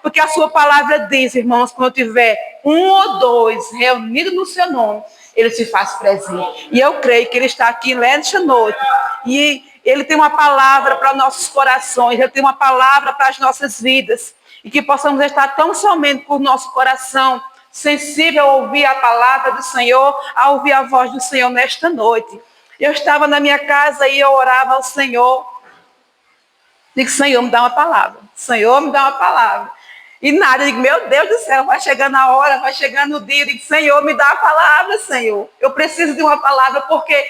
Porque a sua palavra diz, irmãos, quando tiver um ou dois reunidos no seu nome, ele se faz presente. E eu creio que ele está aqui nesta noite. E ele tem uma palavra para nossos corações, ele tem uma palavra para as nossas vidas. E que possamos estar tão somente com o nosso coração sensível a ouvir a palavra do Senhor, a ouvir a voz do Senhor nesta noite. Eu estava na minha casa e eu orava ao Senhor. Digo, Senhor, me dá uma palavra. Senhor, me dá uma palavra. E nada, eu digo, meu Deus do céu, vai chegando a hora, vai chegando o dia. Eu digo, Senhor, me dá a palavra, Senhor. Eu preciso de uma palavra porque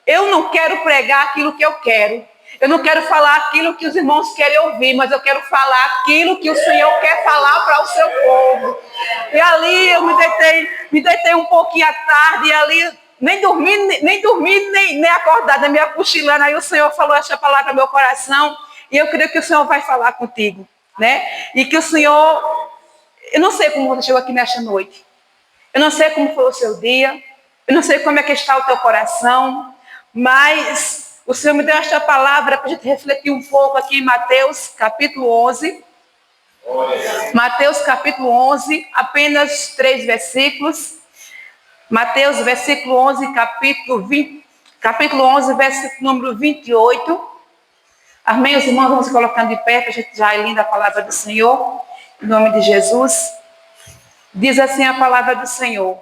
eu não quero pregar aquilo que eu quero. Eu não quero falar aquilo que os irmãos querem ouvir, mas eu quero falar aquilo que o Senhor quer falar para o seu povo. E ali eu me deitei um pouquinho à tarde, e ali nem dormi, nem acordada, me cochilando. Aí o Senhor falou essa palavra no meu coração, e eu creio que o Senhor vai falar contigo, né? E que o Senhor, eu não sei como você chegou aqui nesta noite, eu não sei como foi o seu dia, eu não sei como é que está o teu coração, mas o Senhor me deu esta palavra para a gente refletir um pouco aqui em Mateus capítulo 11. Mateus capítulo 11, apenas 3 versículos. Mateus versículo 11, capítulo 11, versículo número 28. Amém, os irmãos, vamos se colocando de pé, para a gente já ir lendo a palavra do Senhor, em nome de Jesus. Diz assim a palavra do Senhor: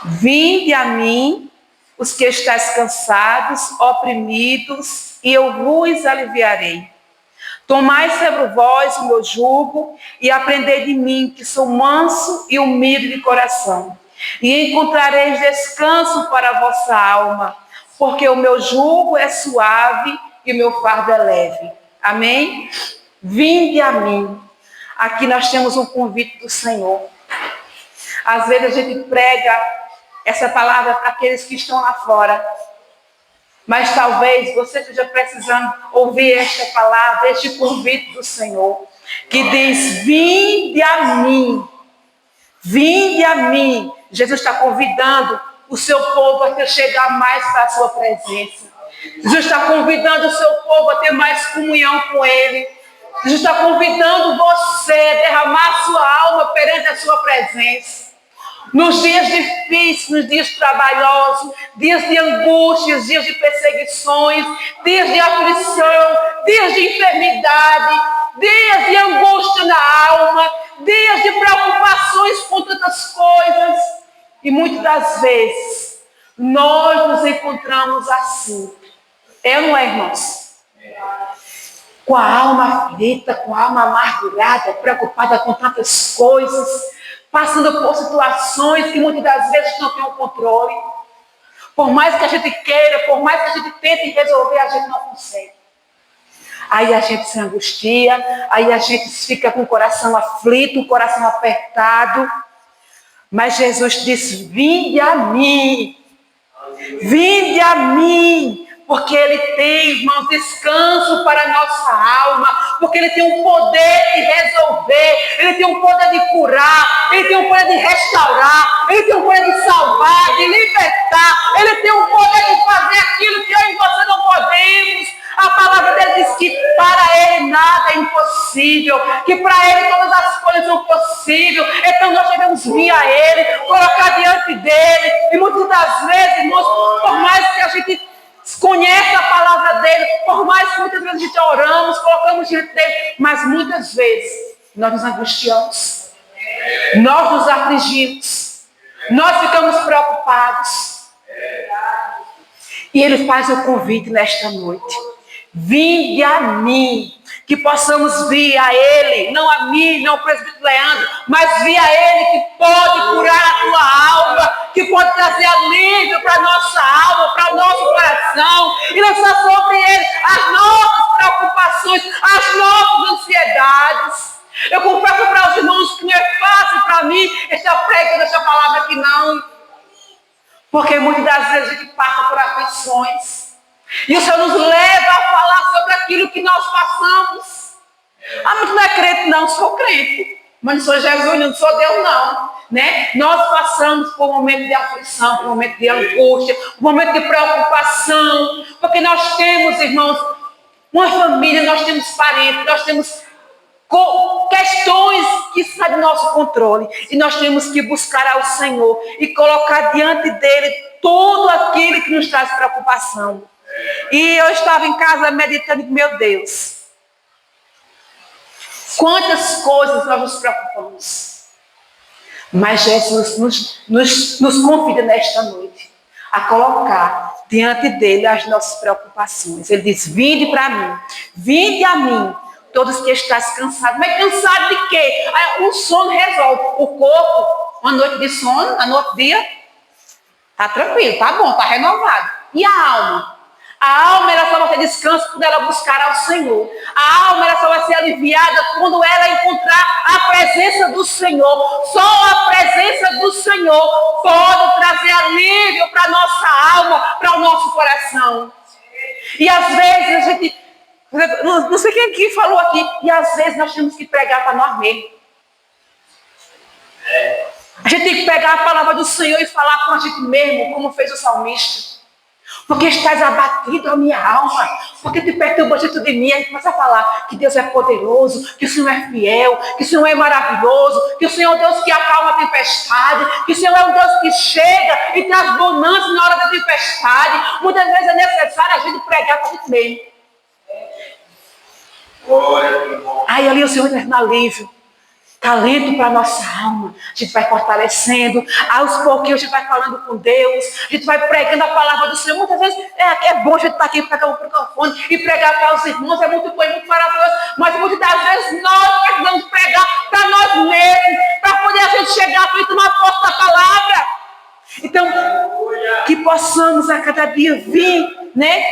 vinde a mim, os que estáis cansados, oprimidos, e eu vos aliviarei. Tomai sobre vós o meu jugo e aprendei de mim, que sou manso e humilde de coração. E encontrareis descanso para a vossa alma, porque o meu jugo é suave e o meu fardo é leve. Amém? Vinde a mim. Aqui nós temos um convite do Senhor. Às vezes a gente prega essa palavra para aqueles que estão lá fora. Mas talvez você esteja precisando ouvir esta palavra, este convite do Senhor, que diz, vinde a mim. Vinde a mim. Jesus está convidando o seu povo a chegar mais para a sua presença. Jesus está convidando o seu povo a ter mais comunhão com Ele. Jesus está convidando você a derramar a sua alma perante a sua presença. Nos dias difíceis, nos dias trabalhosos, dias de angústias, dias de perseguições, dias de aflição, dias de enfermidade, dias de angústia na alma, dias de preocupações com tantas coisas. E muitas das vezes, nós nos encontramos assim. É ou não é, irmãos? Com a alma aflita, com a alma amargurada, preocupada com tantas coisas, passando por situações que muitas das vezes não tem o controle. Por mais que a gente queira, por mais que a gente tente resolver, a gente não consegue. Aí a gente se angustia, aí a gente fica com o coração aflito, o coração apertado. Mas Jesus disse, vinde a mim, porque Ele tem, irmãos, descanso para a nossa alma, porque Ele tem um poder de resolver, Ele tem um poder de curar, Ele tem um poder de restaurar, Ele tem um poder de salvar, de libertar, Ele tem um poder de fazer aquilo que eu e você não podemos. A palavra dele diz que para Ele nada é impossível, que para Ele todas as coisas são possíveis. Então nós devemos vir a Ele, colocar diante dEle, e muitas das vezes, irmãos, por mais que a gente conhece a palavra dele, por mais que muitas vezes a gente oramos, colocamos diante dele, mas muitas vezes nós nos angustiamos, nós nos afligimos, nós ficamos preocupados. E ele faz o convite nesta noite: vinde a mim, que possamos vir a Ele, não a mim, não ao presbítero Leandro, mas vir a Ele que pode curar a tua alma, que pode trazer alívio para a nossa alma, para o nosso coração, e lançar sobre Ele as nossas preocupações, as nossas ansiedades. Eu confesso para os irmãos que não é fácil para mim estar pregando essa palavra aqui, não, porque muitas das vezes a gente passa por aflições. E o Senhor nos leva a falar sobre aquilo que nós passamos. Ah, mas não é crente, não. Sou crente. Mas não sou Jesus, não sou Deus, não. Né? Nós passamos por um momento de aflição, por um momento de angústia, um momento de preocupação. Porque nós temos, irmãos, uma família, nós temos parentes, nós temos questões que saem do nosso controle. E nós temos que buscar ao Senhor e colocar diante dele tudo aquilo que nos traz preocupação. E eu estava em casa meditando, meu Deus, quantas coisas nós nos preocupamos. Mas Jesus nos convida nesta noite a colocar diante dele as nossas preocupações. Ele diz: vinde para mim, vinde a mim, todos que estás cansados. Mas cansado de quê? O sono resolve. O corpo, uma noite de sono, no outro dia, está tranquilo, está bom, está renovado. E a alma? A alma, ela só vai ter descanso quando ela buscar ao Senhor. A alma, ela só vai ser aliviada quando ela encontrar a presença do Senhor. Só a presença do Senhor pode trazer alívio para a nossa alma, para o nosso coração. E às vezes a gente, não sei quem aqui falou aqui, e às vezes nós temos que pregar para nós mesmos. A gente tem que pegar a palavra do Senhor e falar com a gente mesmo, como fez o salmista. Porque estás abatido a minha alma, porque te perturba dentro de mim. A gente começa a falar que Deus é poderoso, que o Senhor é fiel, que o Senhor é maravilhoso, que o Senhor é um Deus que acalma a tempestade, que o Senhor é um Deus que chega e traz bonança na hora da tempestade. Muitas vezes é necessário a gente pregar para a gente mesmo. Aí ali o Senhor traz um alívio. Talento para a nossa alma. A gente vai fortalecendo. Aos pouquinhos a gente vai falando com Deus. A gente vai pregando a palavra do Senhor. Muitas vezes é bom a gente estar aqui, pegar o microfone e pregar para os irmãos. É muito bom, é muito maravilhoso. Mas muitas das vezes nós precisamos pregar para nós mesmos. Para poder a gente chegar e tomar posse da palavra. Então, que possamos a cada dia vir, né?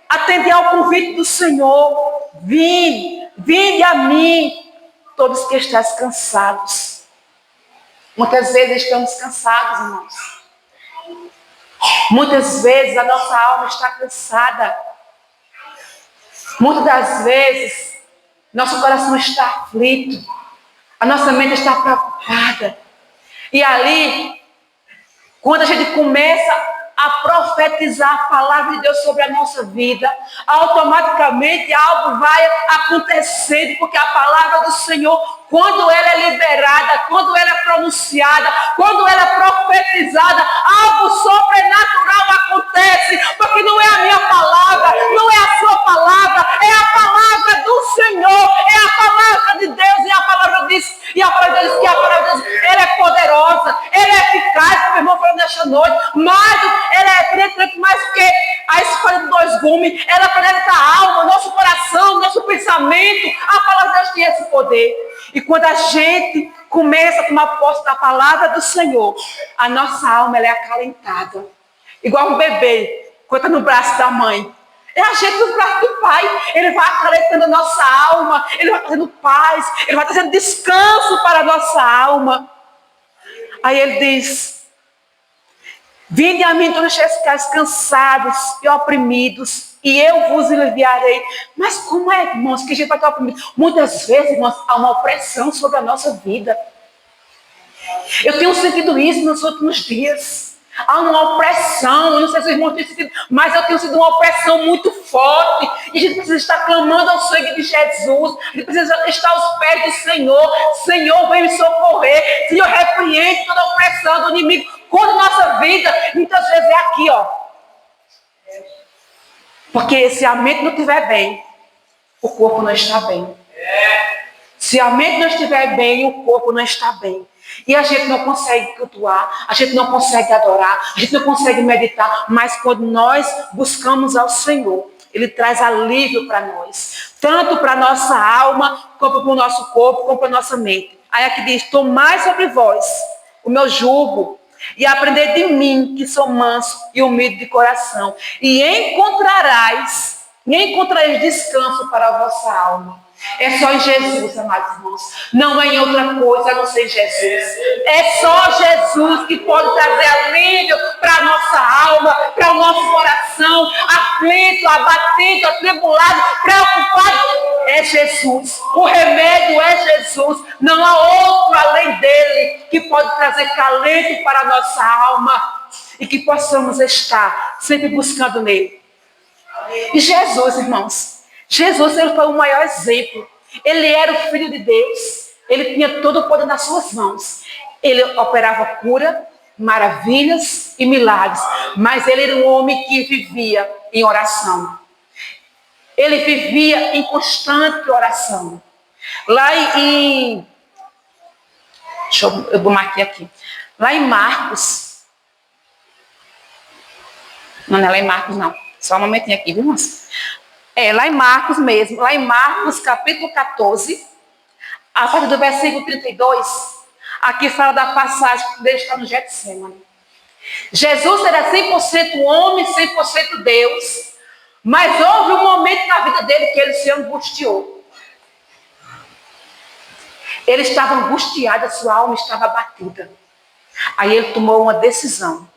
Atender ao convite do Senhor. Vinde a mim. Todos que estás cansados. Muitas vezes estamos cansados, irmãos. Muitas vezes a nossa alma está cansada. Muitas das vezes nosso coração está aflito. A nossa mente está preocupada. E ali, quando a gente começa a profetizar a palavra de Deus sobre a nossa vida, automaticamente algo vai acontecendo, porque a palavra do Senhor, quando ela é liberada, quando ela é pronunciada, quando ela é profetizada, algo sobrenatural acontece, porque não é a minha palavra, não é a sua palavra, é a palavra do Senhor, é a palavra de Deus, e a palavra diz, que a palavra de Deus, ela é poderosa, ela é eficaz, como o irmão falou nesta noite, mas ela é penetrante mais do que a espada de dois gumes, ela penetra a alma, nosso coração, nosso pensamento. A palavra de Deus tem esse poder. E quando a gente começa a tomar posse da palavra do Senhor, a nossa alma ela é acalentada. Igual um bebê, quando está no braço da mãe. É a gente no braço do Pai. Ele vai acalentando a nossa alma, ele vai trazendo paz, ele vai trazendo descanso para a nossa alma. Aí ele diz: vinde a mim todos os que estáis cansados e oprimidos, e eu vos aliviarei. Mas como é, irmãos, que a gente vai estar oprimido? Muitas vezes, irmãos, há uma opressão sobre a nossa vida. Eu tenho sentido isso nos últimos dias. Há uma opressão, eu não sei se os irmãos têm sentido, mas eu tenho sido uma opressão muito forte. E a gente precisa estar clamando ao sangue de Jesus. A gente precisa estar aos pés do Senhor. Senhor, vem me socorrer. Senhor, repreende toda a opressão do inimigo contra a nossa vida. Muitas vezes é aqui, ó. Porque se a mente não estiver bem, o corpo não está bem. Se a mente não estiver bem, o corpo não está bem. E a gente não consegue cultuar, a gente não consegue adorar, a gente não consegue meditar, mas quando nós buscamos ao Senhor, Ele traz alívio para nós, tanto para a nossa alma, como para o nosso corpo, como para a nossa mente. Aí aqui diz: tomai sobre vós o meu jugo e aprendei de mim, que sou manso e humilde de coração, e encontrareis descanso para a vossa alma. É só em Jesus, amados irmãos. Não é em outra coisa, a não ser em Jesus. É só Jesus que pode trazer alívio para a nossa alma, para o nosso coração, aflito, abatido, atribulado, preocupado. É Jesus. O remédio é Jesus. Não há outro além dele que pode trazer calento para a nossa alma e que possamos estar sempre buscando nele. E Jesus, irmãos, Jesus, ele foi o maior exemplo. Ele era o Filho de Deus. Ele tinha todo o poder nas suas mãos. Ele operava cura, maravilhas e milagres. Mas ele era um homem que vivia em oração. Ele vivia em constante oração. Lá em eu vou marcar aqui. Lá em Marcos. Não é lá em Marcos, não. Só um momentinho aqui, viu, moça? Lá em Marcos mesmo. Lá em Marcos, capítulo 14, a partir do versículo 32, aqui fala da passagem que Deus está no Getsemane. Jesus era 100% homem, 100% Deus, mas houve um momento na vida dele que ele se angustiou. Ele estava angustiado, a sua alma estava abatida. Aí ele tomou uma decisão.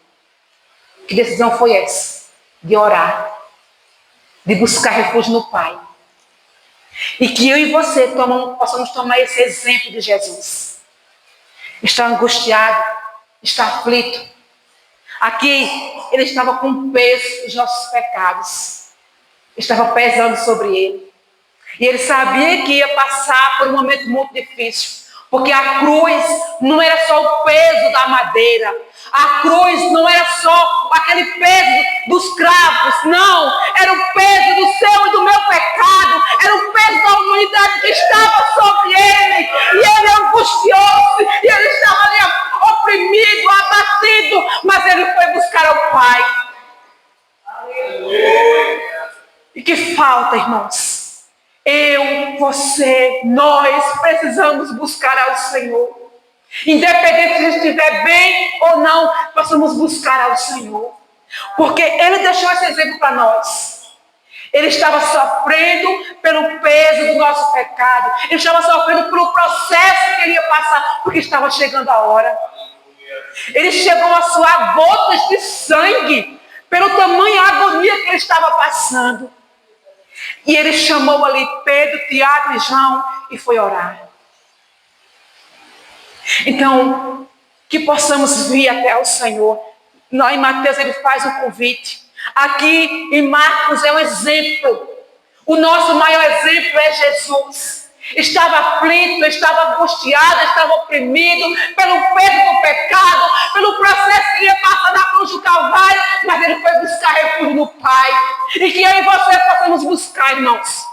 Que decisão foi essa? De orar. De buscar refúgio no Pai. E que eu e você possamos tomar esse exemplo de Jesus. Está angustiado, está aflito. Aqui ele estava com o peso dos nossos pecados. Estava pesando sobre ele. E ele sabia que ia passar por um momento muito difícil. Porque a cruz não era só o peso da madeira. A cruz não era só aquele peso dos cravos. Não. Era o peso do seu e do meu pecado. Era o peso da humanidade que estava sobre ele. E ele angustiou-se. E ele estava ali oprimido, abatido. Mas ele foi buscar ao Pai. E que falta, irmãos? Eu, você, nós precisamos buscar ao Senhor. Independente se estiver bem ou não, possamos buscar ao Senhor. Porque Ele deixou esse exemplo para nós. Ele estava sofrendo pelo peso do nosso pecado. Ele estava sofrendo pelo processo que ele ia passar, porque estava chegando a hora. Ele chegou a suar gotas de sangue pelo tamanho a agonia que ele estava passando. E ele chamou ali Pedro, Tiago e João e foi orar. Então, que possamos vir até ao Senhor. Lá em Mateus ele faz um convite. Aqui em Marcos é um exemplo. O nosso maior exemplo é Jesus. Estava aflito, estava angustiado, estava oprimido pelo peso do pecado, pelo processo que ia passar na cruz do Calvário, mas ele foi buscar refúgio no Pai. E que eu e você possamos buscar, irmãos.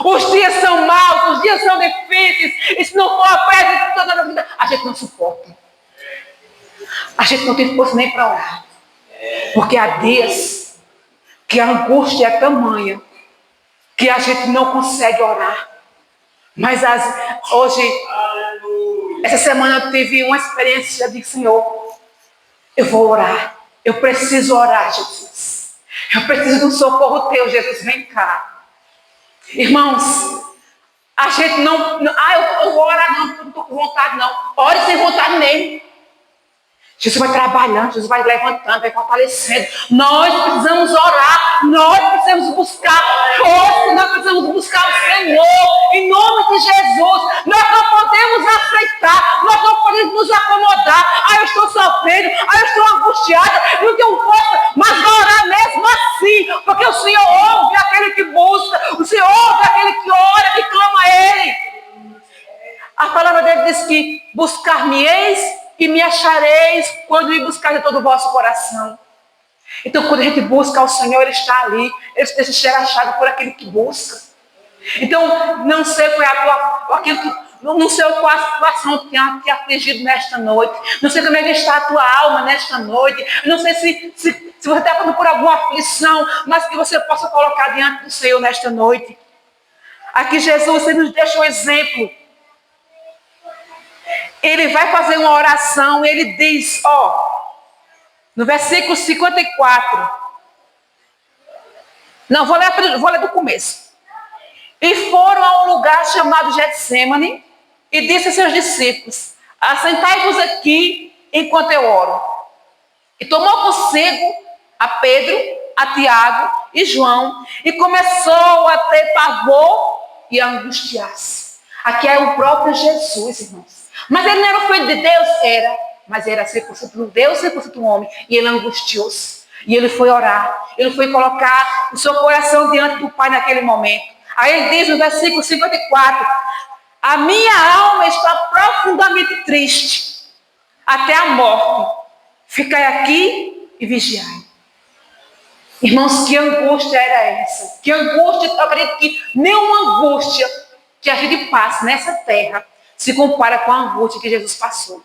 Os dias são maus, os dias são difíceis, e se não for a presença de toda a vida, a gente não suporta. A gente não tem força nem para orar. Porque há dias que a angústia é tamanha que a gente não consegue orar. Mas hoje, essa semana eu tive uma experiência de Senhor, eu vou orar. Eu preciso orar, Jesus. Eu preciso do socorro teu, Jesus, vem cá. Irmãos, a gente não eu vou orar não estou com vontade não. Ore sem vontade mesmo. Jesus vai trabalhando, Jesus vai levantando, vai fortalecendo. Nós precisamos orar, nós precisamos buscar força, nós precisamos buscar o Senhor, em nome de Jesus. Nós não podemos aceitar, nós não podemos nos acomodar. Eu estou sofrendo, eu estou angustiada, não tenho força, mas vou orar mesmo assim, porque o Senhor ouve aquele que busca, o Senhor ouve aquele que ora, que clama a Ele. A palavra dele diz que buscar-me-eis e me achareis quando me buscar de todo o vosso coração. Então, quando a gente busca ao Senhor, Ele está ali. Ele deixa ser achado por aquele que busca. Então, não sei qual é não sei qual a situação que tem te afligido nesta noite. Não sei como é que está a tua alma nesta noite. Não sei se você está passando por alguma aflição, mas que você possa colocar diante do Senhor nesta noite. Aqui Jesus, Ele nos deixa um exemplo. Ele vai fazer uma oração, ele diz, no versículo 54. Não, vou ler do começo. E foram a um lugar chamado Getsemane, e disse a seus discípulos, assentai-vos aqui enquanto eu oro. E tomou consigo a Pedro, a Tiago e João, e começou a ter pavor e a angustiar-se. Aqui é o próprio Jesus, irmãos. Mas ele não era o filho de Deus? Era. Mas era 100% Deus, 100% homem. E ele angustiou-se. E ele foi orar. Ele foi colocar o seu coração diante do Pai naquele momento. Aí ele diz no versículo 54, a minha alma está profundamente triste, até a morte. Ficai aqui e vigiai. Irmãos, que angústia era essa? Que angústia, eu acredito que nenhuma angústia que a gente passa nessa terra se compara com a angústia que Jesus passou.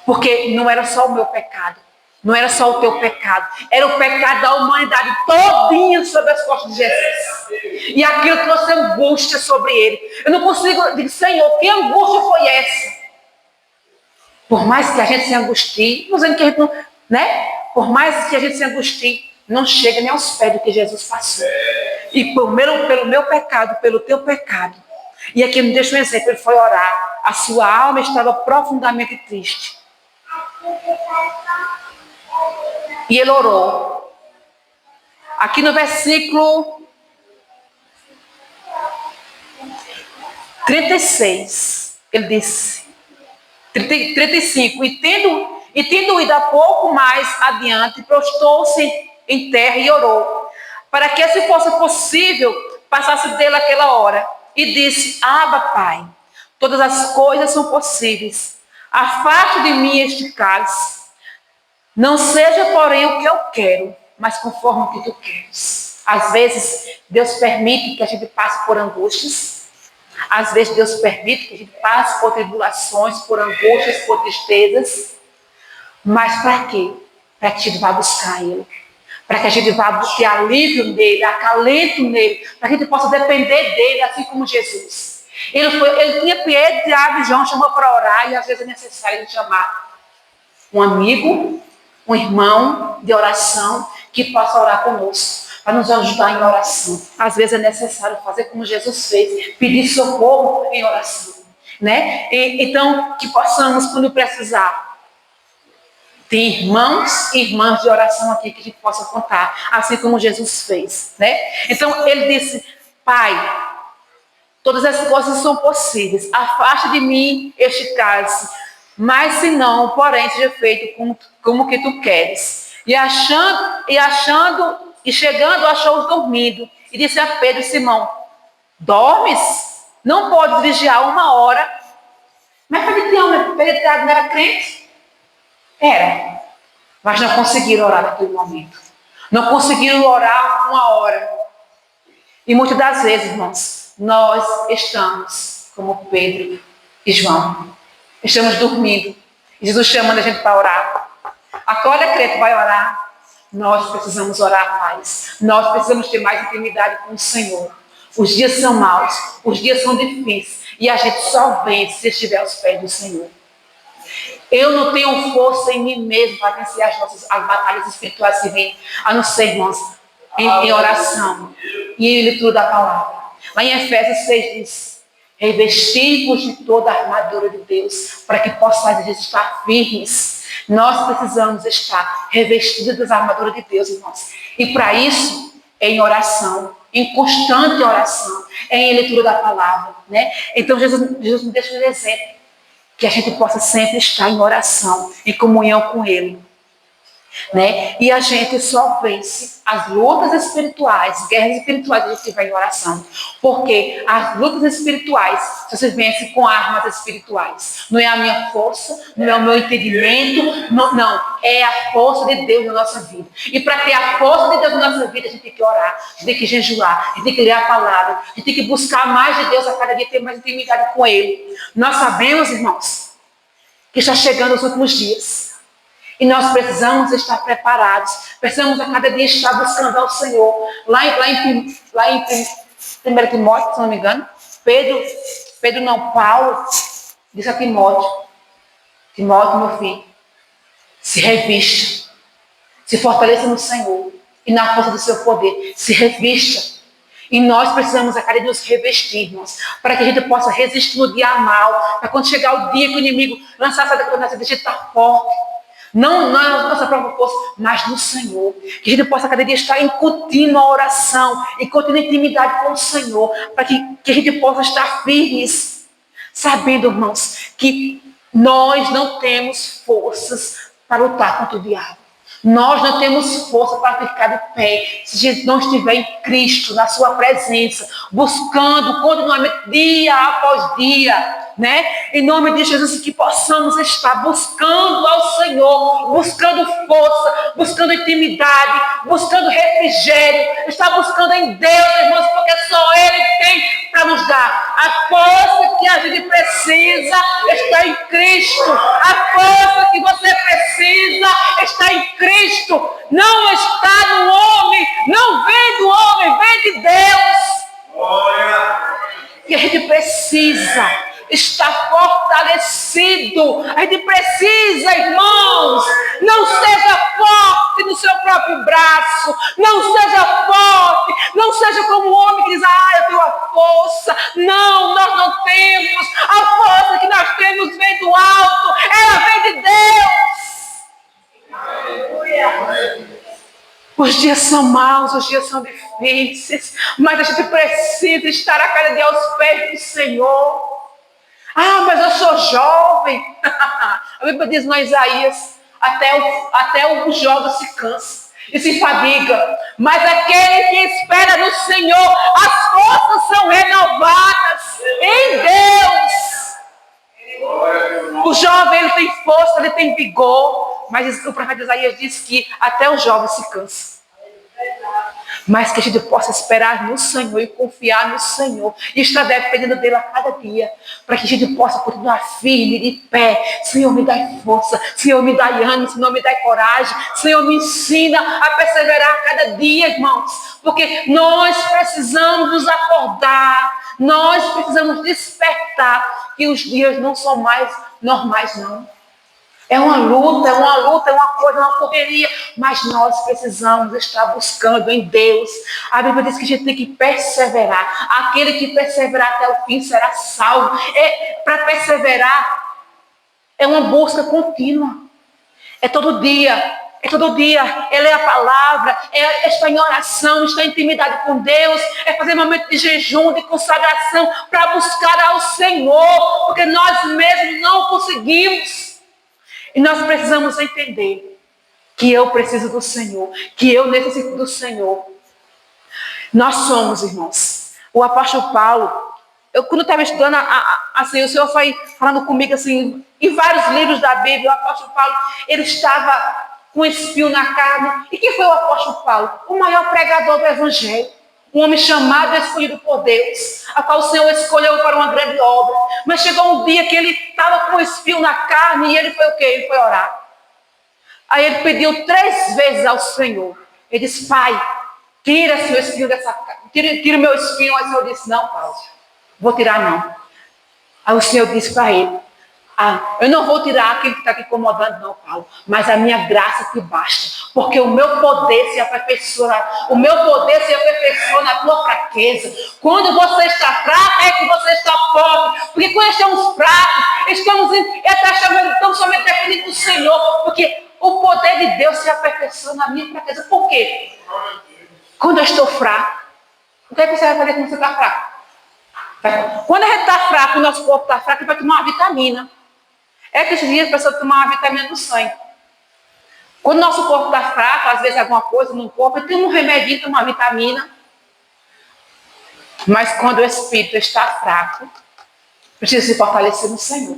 Porque não era só o meu pecado, não era só o teu pecado, era o pecado da humanidade todinha sobre as costas de Jesus. E aquilo trouxe angústia sobre ele. Eu não consigo dizer, Senhor, que angústia foi essa? Por mais que a gente se angustie, não dizendo que a gente não, né? Por mais que a gente se angustie, não chega nem aos pés do que Jesus passou. E pelo meu pecado, pelo teu pecado. E aqui me deixa um exemplo, ele foi orar. A sua alma estava profundamente triste. E ele orou. Aqui no versículo 36, ele disse, 35, e tendo ido a pouco mais adiante, prostou-se em terra e orou, para que, se fosse possível, passasse dele aquela hora. E disse, Abba, Pai, todas as coisas são possíveis. Afaste de mim este cálice. Não seja, porém, o que eu quero, mas conforme o que tu queres. Às vezes, Deus permite que a gente passe por angústias. Às vezes, Deus permite que a gente passe por tribulações, por angústias, por tristezas. Mas para quê? Para que a gente vá buscar Ele. Para que a gente vá ter alívio nele, acalento nele. Para que a gente possa depender dele, assim como Jesus. Ele tinha Pedro, Tiago e João, chamou para orar. E às vezes é necessário a gente chamar um amigo, um irmão de oração que possa orar conosco, para nos ajudar em oração. Às vezes é necessário fazer como Jesus fez, pedir socorro em oração, né? Então, que possamos, quando precisar, ter irmãos e irmãs de oração aqui que a gente possa contar, assim como Jesus fez, né? Então, ele disse, Pai, todas as coisas são possíveis, afaste de mim este cálice, mas se não, porém, seja feito como que tu queres. E chegando, achou-os dormindo. E disse a Pedro e Simão, dormes? Não podes vigiar 1 hora? Mas Pedro não era crente? Era. Mas não conseguiram orar naquele momento. Não conseguiram orar 1 hora. E muitas das vezes, irmãos, nós estamos como Pedro e João. Estamos dormindo. E Jesus chamando a gente para orar. Acorda, crente, vai orar. Nós precisamos orar mais. Nós precisamos ter mais intimidade com o Senhor. Os dias são maus. Os dias são difíceis. E a gente só vence se estiver aos pés do Senhor. Eu não tenho força em mim mesmo para vencer as batalhas espirituais que vêm. A não ser, irmãos, em oração e em leitura da palavra. Lá em Efésios 6 diz, revestir-vos de toda a armadura de Deus, para que possais estar firmes. Nós precisamos estar revestidos das armaduras de Deus, irmãos. E para isso, é em oração, em constante oração, é em leitura da palavra, né? Então, Jesus me deixa um exemplo, que a gente possa sempre estar em oração, em comunhão com Ele. Né? E a gente só vence as lutas espirituais, guerras espirituais, a gente vai em oração. Porque as lutas espirituais só se vence com armas espirituais. Não é a minha força, não é o meu entendimento, não. É a força de Deus na nossa vida. E para ter a força de Deus na nossa vida, a gente tem que orar, a gente tem que jejuar, a gente tem que ler a palavra, a gente tem que buscar mais de Deus a cada dia, ter mais intimidade com Ele. Nós sabemos, irmãos, que está chegando os últimos dias. E nós precisamos estar preparados. Precisamos a cada dia estar buscando ao Senhor. Lá em 1 Timóteo, se não me engano, Paulo disse a Timóteo, meu filho, se revista, se fortaleça no Senhor e na força do seu poder, se revista. E nós precisamos a cada dia nos revestir, irmãos, para que a gente possa resistir no dia mal, para quando chegar o dia que o inimigo lançar essa declaração, a gente estar forte. Não na nossa própria força, mas no Senhor. Que a gente possa cada dia estar em contínua oração, em contínua intimidade com o Senhor, para que a gente possa estar firmes, sabendo, irmãos, que nós não temos forças para lutar contra o diabo. Nós não temos força para ficar de pé se a gente não estiver em Cristo, na sua presença, buscando continuamente, dia após dia, né? Em nome de Jesus, que possamos estar buscando ao Senhor, buscando força, buscando intimidade, buscando refrigério, estar buscando em Deus, irmãos, porque só Ele tem para nos dar. A força que a gente precisa está em Cristo. A força que você precisa está em Cristo. Não está no homem, não vem do homem, vem de Deus. E a gente precisa estar fortalecido. A gente precisa, irmãos, não seja forte no seu próprio braço, não seja forte, não seja como o homem que diz, eu tenho a força. Não, nós não temos. A força que nós temos vem do alto, ela vem de Deus. Os dias são maus, os dias são difíceis, mas a gente precisa estar a cada dia aos pés do Senhor. Mas eu sou jovem. A Bíblia diz no Isaías, até o jovem se cansa e se fadiga, mas aquele que espera no Senhor, as forças são renovadas em Deus. O jovem, ele tem força, ele tem vigor, mas o profeta Isaías diz que até o jovem se cansa. Mas que a gente possa esperar no Senhor e confiar no Senhor e estar dependendo dele a cada dia, para que a gente possa continuar firme, de pé. Senhor, me dá força, Senhor, me dá ânimo, Senhor, me dá coragem, Senhor, me ensina a perseverar a cada dia, irmãos, porque nós precisamos nos acordar, nós precisamos despertar, que os dias não são mais normais, não. É uma luta, é uma coisa, uma correria, mas nós precisamos estar buscando em Deus. A Bíblia diz que a gente tem que perseverar. Aquele que perseverar até o fim será salvo. Para perseverar é uma busca contínua. É todo dia, é ler a palavra, é estar em oração, estar em intimidade com Deus, é fazer momento de jejum, de consagração, para buscar ao Senhor, porque nós mesmos não conseguimos. E nós precisamos entender que eu preciso do Senhor, que eu necessito do Senhor. Nós somos, irmãos. O apóstolo Paulo, quando eu estava estudando, assim, o Senhor foi falando comigo, assim, em vários livros da Bíblia, o apóstolo Paulo, ele estava com um espinho na carne. E quem foi o apóstolo Paulo? O maior pregador do Evangelho. Um homem chamado e escolhido por Deus, a qual o Senhor escolheu para uma grande obra. Mas chegou um dia que ele estava com um espinho na carne e ele foi o quê? Ele foi orar. Aí ele pediu 3 vezes ao Senhor. Ele disse, Pai, tira seu espinho dessa carne, tira o meu espinho. Aí o Senhor disse, não, Paulo, vou tirar não. Aí o Senhor disse para ele, eu não vou tirar aquele que está te incomodando, não, Paulo, mas a minha graça te basta, porque o meu poder se aperfeiçoa na tua fraqueza. Quando você está fraco, é que você está forte, porque quando estamos fracos, estamos somente dependendo do Senhor, porque o poder de Deus se aperfeiçoa na minha fraqueza. Por quê? Quando eu estou fraco, o que é que você vai fazer quando você está fraco? Quando a gente está fraco, o nosso corpo está fraco, ele vai tomar uma vitamina. É que esses dias a pessoa toma uma vitamina no sangue. Quando o nosso corpo está fraco, às vezes alguma coisa no corpo, tem um remedinho, tem uma vitamina. Mas quando o espírito está fraco, precisa se fortalecer no Senhor.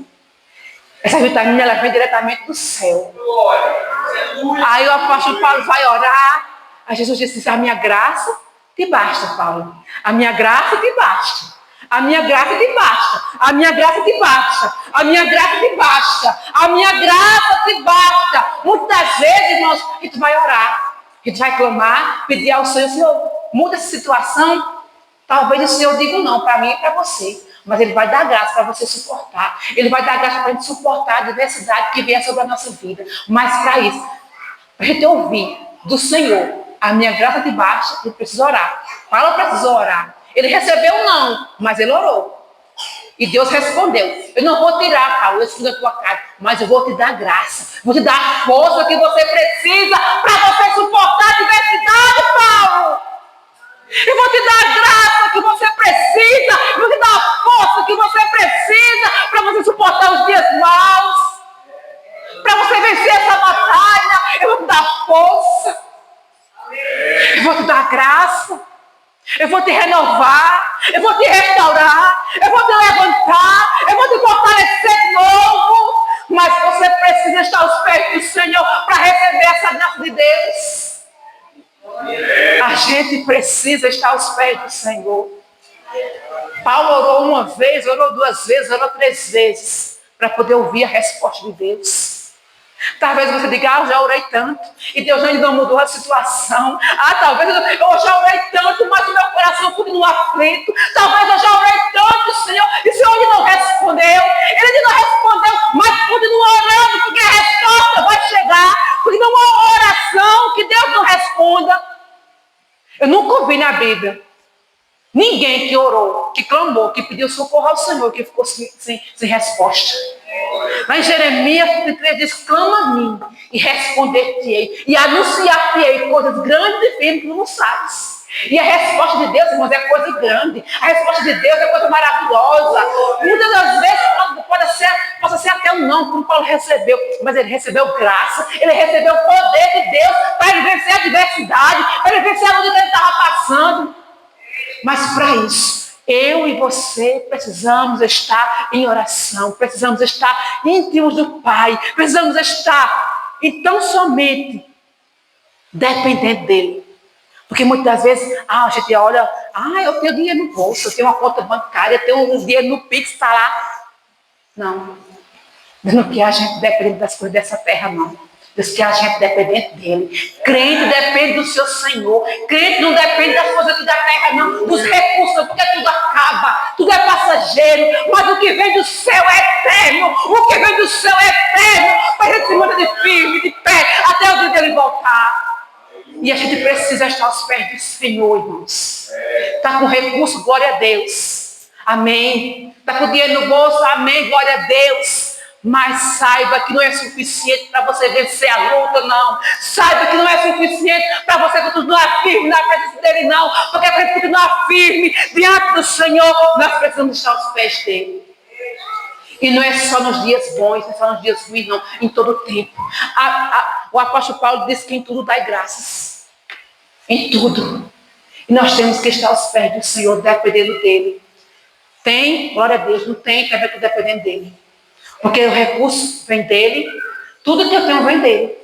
Essa vitamina, ela vem diretamente do céu. Aí o apóstolo Paulo vai orar. Aí Jesus disse, a minha graça te basta, Paulo. A minha graça te basta. A minha graça te basta, a minha graça te basta, a minha graça te basta, a minha graça te basta. Muitas vezes, irmãos, a gente vai orar, a gente vai clamar, pedir ao Senhor, Senhor, muda essa situação. Talvez o Senhor diga não para mim e para você, mas Ele vai dar graça para você suportar. Ele vai dar graça para a gente suportar a adversidade que vier sobre a nossa vida. Mas para isso, para a gente ouvir do Senhor, a minha graça te basta, ele precisa orar. Paulo precisou orar. Ele recebeu não, mas ele orou. E Deus respondeu, eu não vou tirar, Paulo, esse da tua cara, mas eu vou te dar graça, vou te dar a força que você precisa para você suportar a adversidade, Paulo. Eu vou te dar a graça que você precisa, eu vou te dar a força que você precisa para você suportar os dias maus, para você vencer essa batalha. Eu vou te dar força. graça, eu vou te renovar, eu vou te restaurar, eu vou te levantar, eu vou te fortalecer de novo. Mas você precisa estar aos pés do Senhor para receber essa graça de Deus. A gente precisa estar aos pés do Senhor. Paulo orou uma vez, orou 2 vezes, orou 3 vezes para poder ouvir a resposta de Deus. Talvez você diga, eu já orei tanto e Deus ainda não mudou a situação. Talvez eu já orei tanto, mas o meu coração continua aflito. Talvez eu já orei tanto, Senhor, e o Senhor ainda não respondeu. Ele ainda não respondeu, mas continua orando, porque a resposta vai chegar. Porque não há uma oração que Deus não responda. Eu nunca ouvi na Bíblia ninguém que orou, que clamou, que pediu socorro ao Senhor, que ficou sem resposta. Lá em Jeremias 33 diz, clama a mim e responder-te-ei e anunciar-te-ei coisas grandes e firmes que tu não sabes. E a resposta de Deus, irmãos, é coisa grande. A resposta de Deus é coisa maravilhosa. Muitas das vezes pode ser até um não, como Paulo recebeu. Mas ele recebeu graça, ele recebeu o poder de Deus para ele vencer a adversidade, para ele vencer a luta que ele estava passando. Mas para isso, eu e você precisamos estar em oração, precisamos estar íntimos do Pai, precisamos estar, então, somente dependendo dEle. Porque muitas vezes, a gente olha, eu tenho dinheiro no bolso, eu tenho uma conta bancária, eu tenho um dinheiro no Pix, está lá. Não, não que a gente depende das coisas dessa terra, não. Deus que a gente depende dele. Crente depende do seu Senhor. Crente não depende das coisas aqui da terra, não. Dos recursos, porque tudo acaba. Tudo é passageiro. Mas o que vem do céu é eterno. O que vem do céu é eterno. Para a gente se manter de firme, de pé, até o dia dele voltar. E a gente precisa estar aos pés do Senhor, irmãos. Está com recurso, glória a Deus. Amém. Está com dinheiro no bolso, amém, glória a Deus. Mas saiba que não é suficiente para você vencer a luta, não. Saiba que não é suficiente para você continuar firme na presença dele, não. Porque para continuar firme diante do Senhor, nós precisamos estar aos pés dele. E não é só nos dias bons, não é só nos dias ruins, não. Em todo o tempo. O apóstolo Paulo disse que em tudo dai graças. Em tudo. E nós temos que estar aos pés do Senhor, dependendo dele. Tem, glória a Deus, não tem, tem a ver com dependendo dele. Porque o recurso vem dele, tudo que eu tenho vem dele.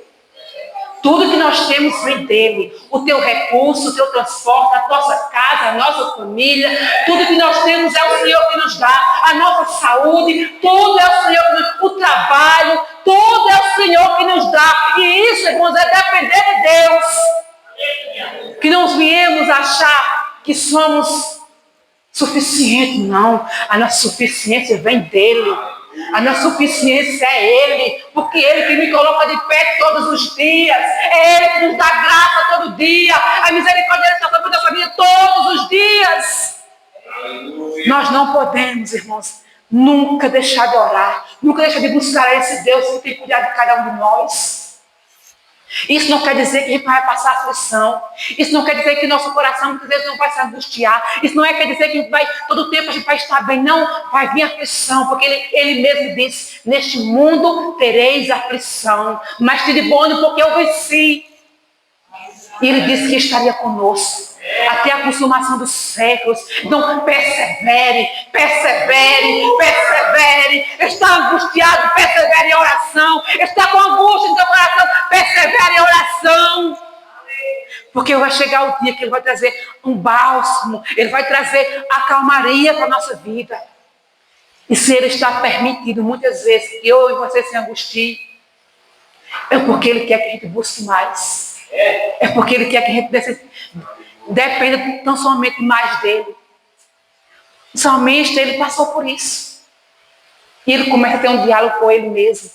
Tudo que nós temos vem dele. O teu recurso, o teu transporte, a nossa casa, a nossa família, tudo que nós temos é o Senhor que nos dá. A nossa saúde, tudo é o Senhor que nos dá. O trabalho, tudo é o Senhor que nos dá. E isso, irmãos, é depender de Deus. Que não viemos achar que somos suficientes, não. A nossa suficiência vem dele. A nossa suficiência é Ele, porque Ele que me coloca de pé todos os dias, é Ele que nos dá graça todo dia, a misericórdia dele está sobre a nossa vida todos os dias. Nós não podemos, irmãos, nunca deixar de orar, nunca deixar de buscar a esse Deus que tem cuidado de cada um de nós. Isso não quer dizer que a gente não vai passar aflição. Isso não quer dizer que nosso coração muitas vezes não vai se angustiar. Isso não quer dizer que a gente vai, todo o tempo a gente vai estar bem. Não, vai vir aflição, porque ele mesmo disse, neste mundo tereis aflição, mas tende bom ânimo porque eu venci. E ele disse que estaria conosco até a consumação dos séculos. Então persevere, persevere, persevere. Está angustiado, persevere em oração. Está com angústia no seu coração, persevere em oração. Porque vai chegar o dia que ele vai trazer um bálsamo, ele vai trazer a calmaria para a nossa vida. E se ele está permitido muitas vezes que eu e você se angustiem, é porque ele quer que a gente busque mais. É porque ele quer que a gente dependa tão somente mais dele. O salmista, ele passou por isso. E ele começa a ter um diálogo com ele mesmo.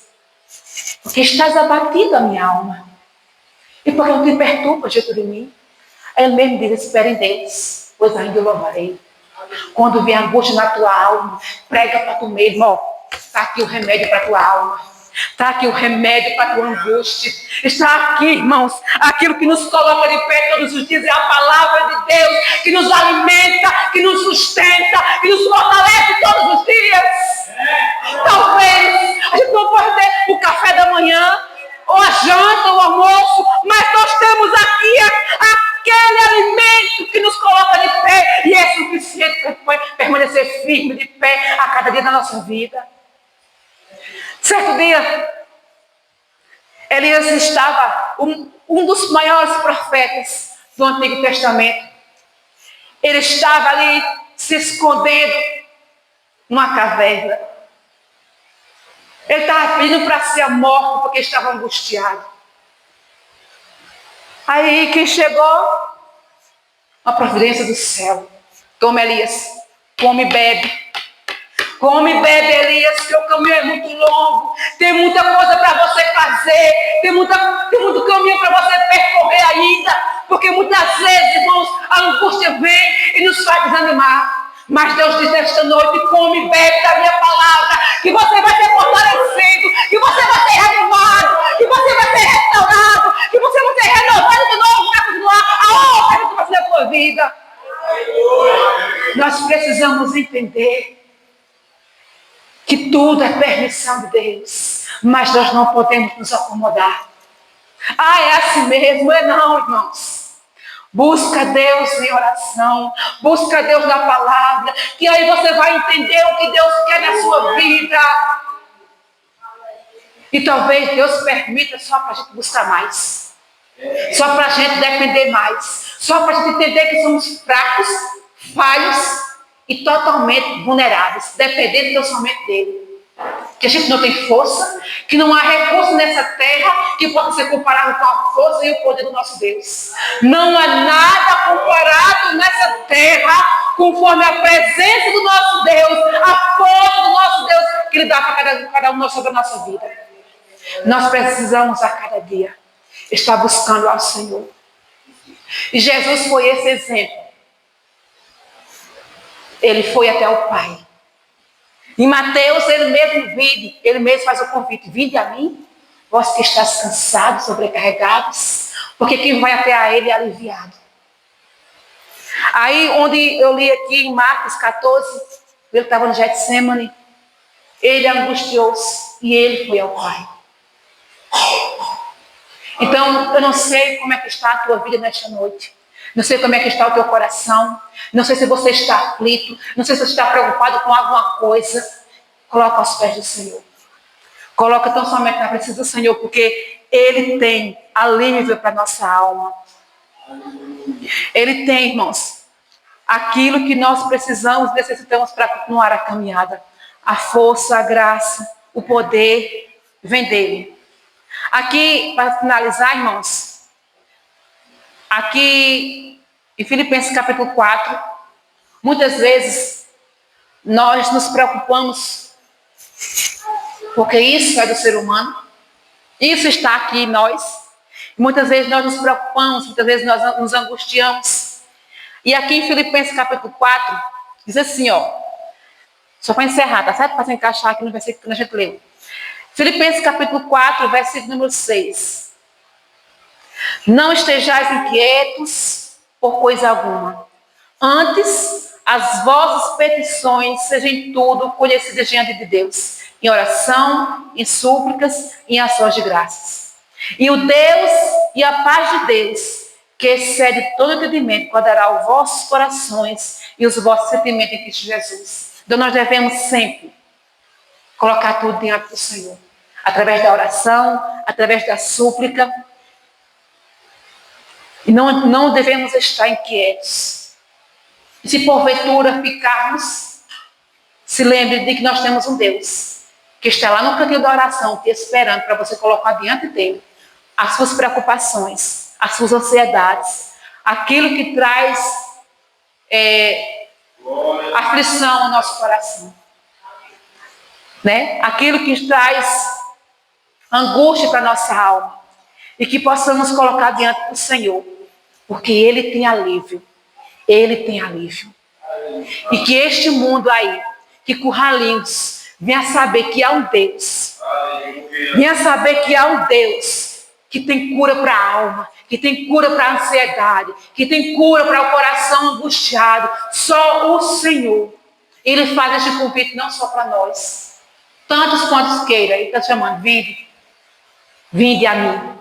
Porque estás abatido a minha alma. E porque não te perturba diante de mim. Aí ele mesmo diz, espera em Deus, pois ainda eu louvarei. Quando vem angústia na tua alma, prega para tu mesmo, está aqui o remédio para a tua alma. Está aqui o remédio para a tua angústia. Está aqui, irmãos, aquilo que nos coloca de pé todos os dias é a palavra de Deus, que nos alimenta, que nos sustenta, que nos fortalece todos os dias. Talvez a gente não pode ter o café da manhã, ou a janta, ou o almoço, mas nós temos aqui aquele alimento vida. Certo dia, Elias estava, um dos maiores profetas do Antigo Testamento. Ele estava ali se escondendo numa caverna. Ele estava pedindo para ser morto porque estava angustiado. Aí que chegou a providência do céu. Toma, Elias, come e bebe. Come e bebe, Elias, que o caminho é muito longo. Tem muita coisa para você fazer. Tem muito caminho para você percorrer ainda. Porque muitas vezes, irmãos, a angústia vem e nos faz desanimar. Mas Deus diz nesta noite: come e bebe da minha palavra, que você vai ser fortalecido, que você vai ser renovado, que você vai ser restaurado, que você vai ser renovado de novo para continuar a obra que você na sua vida. Nós precisamos entender que tudo é permissão de Deus, mas nós não podemos nos acomodar. É assim mesmo? Não, irmãos. Busca Deus em oração, busca Deus na palavra, que aí você vai entender o que Deus quer na sua vida. E talvez Deus permita só para a gente buscar mais, só para a gente depender mais, só para a gente entender que somos fracos, falhos e totalmente vulneráveis, dependendo tão somente dele. Que a gente não tem força, que não há recurso nessa terra que possa ser comparado com a força e o poder do nosso Deus. Não há nada comparado nessa terra conforme a presença do nosso Deus, a força do nosso Deus que Ele dá para cada um sobre a nossa vida. Nós precisamos a cada dia estar buscando ao Senhor. E Jesus foi esse exemplo. Ele foi até o Pai. Em Mateus, ele mesmo faz o convite: vinde a mim, vós que estáis cansados, sobrecarregados, porque quem vai até a ele é aliviado. Aí, onde eu li aqui em Marcos 14, ele estava no Getsemane, ele angustiou-se e ele foi ao Pai. Então, eu não sei como é que está a tua vida nesta noite. Não sei como é que está o teu coração. Não sei se você está aflito. Não sei se você está preocupado com alguma coisa. Coloca aos pés do Senhor. Coloca tão somente na presença do Senhor, porque Ele tem alívio para a nossa alma. Ele tem, irmãos, aquilo que nós precisamos, necessitamos para continuar a caminhada. A força, a graça, o poder vem dele. Aqui, para finalizar, irmãos, aqui em Filipenses capítulo 4, muitas vezes nós nos preocupamos, porque isso é do ser humano, isso está aqui em nós. Muitas vezes nós nos preocupamos, muitas vezes nós nos angustiamos. E aqui em Filipenses capítulo 4, diz assim, só para encerrar, tá certo? Para se encaixar aqui no versículo que a gente leu. Filipenses capítulo 4, versículo número 6. Não estejais inquietos por coisa alguma. Antes, as vossas petições sejam tudo conhecidas diante de Deus, em oração, em súplicas, em ações de graças. E o Deus e a paz de Deus, que excede todo entendimento, guardará os vossos corações e os vossos sentimentos em Cristo Jesus. Então nós devemos sempre colocar tudo diante do Senhor, através da oração, através da súplica. E não devemos estar inquietos. E se porventura ficarmos, se lembre de que nós temos um Deus que está lá no cantinho da oração, te esperando para você colocar diante dele as suas preocupações, as suas ansiedades, aquilo que traz aflição ao nosso coração, né? Aquilo que traz angústia para a nossa alma, e que possamos colocar diante do Senhor, porque Ele tem alívio. Ele tem alívio. E que este mundo aí, que curralinhos, venha saber que há um Deus. Venha saber que há um Deus que tem cura para a alma, que tem cura para a ansiedade, que tem cura para o coração angustiado. Só o Senhor. Ele faz este convite não só para nós. Tantos quantos queiram. Ele está chamando: vinde a mim,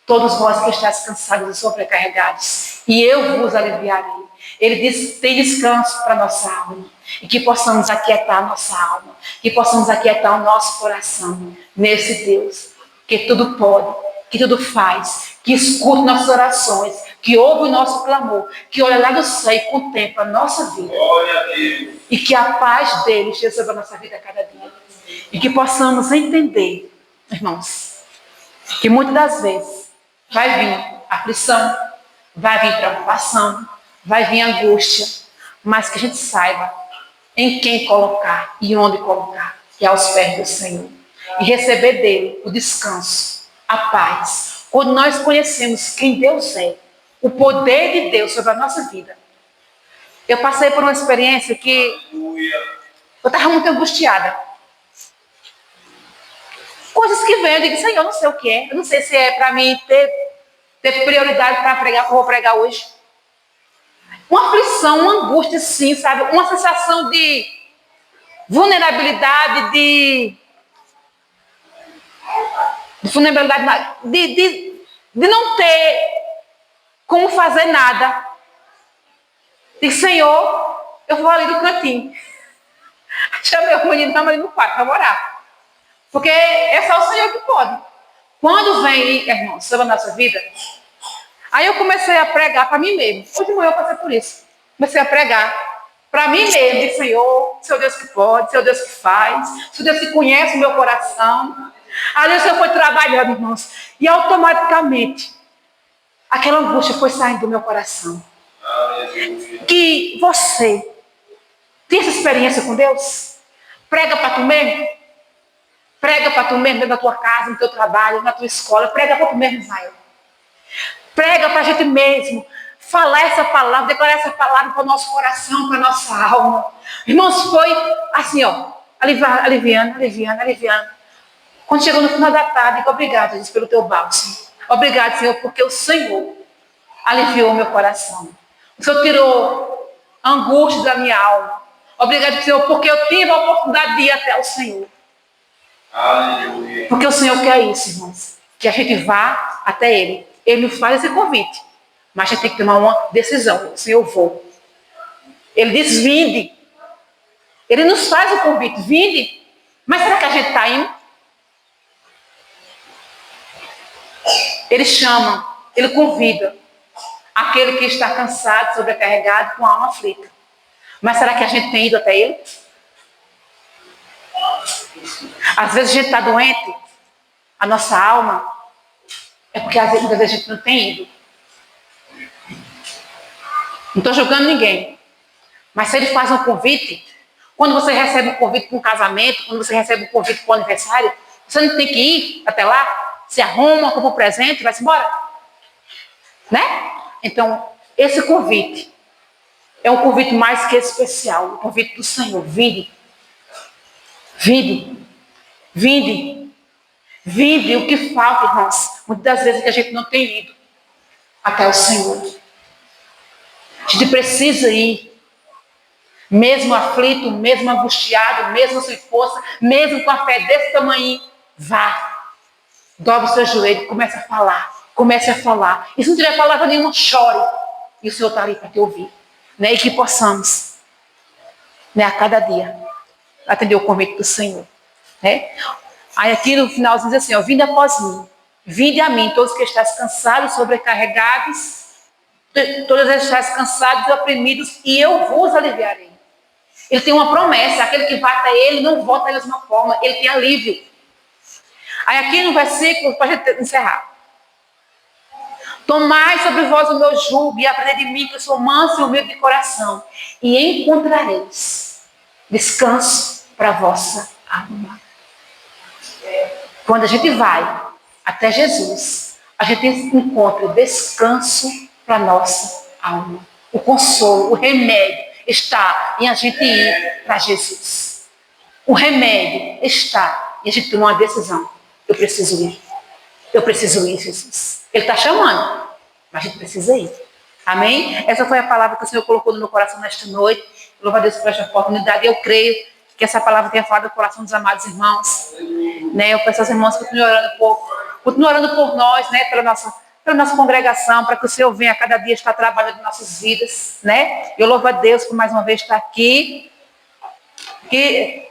todos vós que estáis cansados e sobrecarregados, e eu vos aliviarei. Ele diz: tem descanso para a nossa alma. E que possamos aquietar a nossa alma. Que possamos aquietar o nosso coração nesse Deus. Que tudo pode, que tudo faz, que escuta nossas orações, que ouve o nosso clamor, que olha lá do céu e contempla a nossa vida. E que a paz dele esteja sobre a nossa vida a cada dia. E que possamos entender, irmãos, que muitas das vezes vai vir aflição, vai vir preocupação, vai vir angústia, mas que a gente saiba em quem colocar e onde colocar, que é aos pés do Senhor. E receber dele o descanso, a paz. Quando nós conhecemos quem Deus é, o poder de Deus sobre a nossa vida. Eu passei por uma experiência que eu estava muito angustiada. Coisas que vêm, eu digo, Senhor, eu não sei o que é. Eu não sei se é para mim ter prioridade para pregar, que eu vou pregar hoje. Uma aflição, uma angústia, sim, sabe? Uma sensação de vulnerabilidade, de vulnerabilidade, de não ter como fazer nada. Digo, Senhor, eu vou ali do cantinho. Chamei o menino, estamos ali no quarto, vamos orar. Porque é só o Senhor que pode. Quando vem, irmão, sobre a nossa vida, aí eu comecei a pregar para mim mesmo. Hoje de manhã eu passei por isso. Comecei a pregar para mim mesmo. Disse, Senhor, seu Deus que pode, seu Deus que faz, seu Deus que conhece o meu coração. Ali o Senhor foi trabalhando, irmãos. E automaticamente, aquela angústia foi saindo do meu coração. Que você tem essa experiência com Deus? Prega para tu mesmo. Prega para tu mesmo dentro da tua casa, no teu trabalho, na tua escola. Prega para tu mesmo, Israel. Prega para a gente mesmo. Falar essa palavra, declarar essa palavra para o nosso coração, para a nossa alma. Irmãos, foi assim, ó. Aliviando. Quando chegou no final da tarde, digo, obrigado, Jesus, pelo teu bálsamo. Obrigado, Senhor, porque o Senhor aliviou o meu coração. O Senhor tirou a angústia da minha alma. Obrigado, Senhor, porque eu tive a oportunidade de ir até o Senhor. Aleluia. Porque o Senhor quer isso, irmãos. Que a gente vá até Ele. Ele nos faz esse convite. Mas a gente tem que tomar uma decisão. Senhor, eu vou. Ele diz, vinde. Ele nos faz o convite, vinde. Mas será que a gente está indo? Ele chama, ele convida aquele que está cansado, sobrecarregado, com a alma aflita. Mas será que a gente tem ido até ele? Às vezes a gente está doente, a nossa alma, é porque às vezes a gente não tem ido. Não estou julgando ninguém. Mas se ele faz um convite, quando você recebe um convite para um casamento, quando você recebe um convite para um aniversário, você não tem que ir até lá, se arruma, compra um presente, vai-se embora. Né? Então, esse convite é um convite mais que especial, o convite do Senhor. Vinde. Vinde. Vinde. Vinde. O que falta, irmãos? Muitas das vezes que a gente não tem ido até o Senhor. A gente precisa ir. Mesmo aflito, mesmo angustiado, mesmo sem força, mesmo com a fé desse tamanho, vá. Dobra o seu joelho e comece a falar. Comece a falar. E se não tiver palavra nenhuma, chore. E o Senhor está ali para te ouvir. Né? E que possamos, né, a cada dia, atender o convite do Senhor. Né? Aí aqui no final diz assim, ó, vinde após mim. Vinde a mim, todos que estáis cansados, sobrecarregados, todos estáis cansados e oprimidos, e eu vos aliviarei. Ele tem uma promessa, aquele que vai até ele não volta da mesma forma, ele tem alívio. Aí aqui no versículo, para a gente encerrar. Tomai sobre vós o meu jugo e aprendei de mim, que eu sou manso e humilde de coração, e encontrareis descanso para a vossa alma. Quando a gente vai até Jesus, a gente encontra descanso para a nossa alma. O consolo, o remédio está em a gente ir para Jesus. O remédio está em a gente tomar uma decisão. Eu preciso ir. Eu preciso ir, Jesus. Ele está chamando, mas a gente precisa ir. Amém? Essa foi a palavra que o Senhor colocou no meu coração nesta noite. Louvo a Deus por esta oportunidade. Eu creio que essa palavra tenha falado do coração dos amados irmãos. Né? Eu peço aos irmãos que continuem orando por nós, né? pela nossa congregação, para que o Senhor venha a cada dia estar trabalhando em nossas vidas. Né? Eu louvo a Deus por mais uma vez estar aqui. que